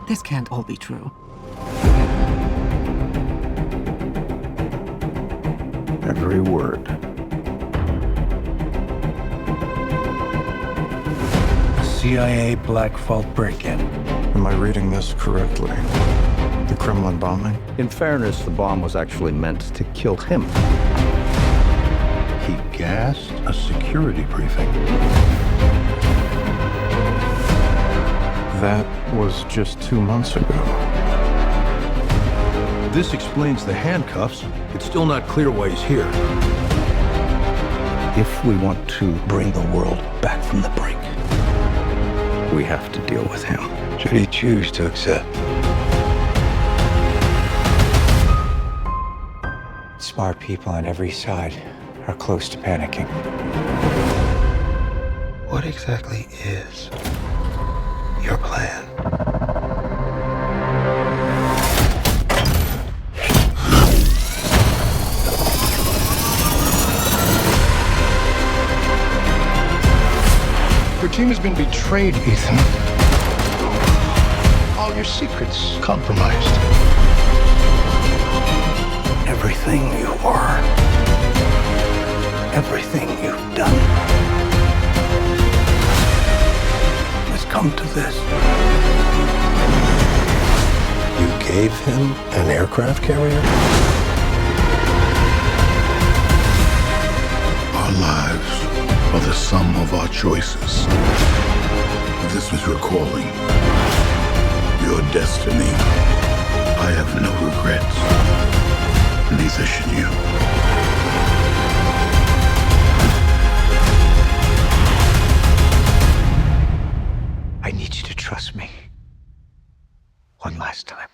This can't all be true. Every word. CIA Black Vault break-in. Am I reading this correctly? The Kremlin bombing? In fairness, the bomb was actually meant to kill him. He gassed a security briefing. That was just 2 months ago. This explains the handcuffs. It's still not clear why he's here. If we want to bring the world back from the brink, we have to deal with him. Should he choose to accept? Smart people on every side are close to panicking. What exactly is your plan? Your team has been betrayed, Ethan. All your secrets compromised. Everything you are, everything you've done, has come to this. You gave him an aircraft carrier? Our lives are the sum of our choices. If this was your calling, your destiny, I have no regrets. Neither should you. I need you to trust me. One last time.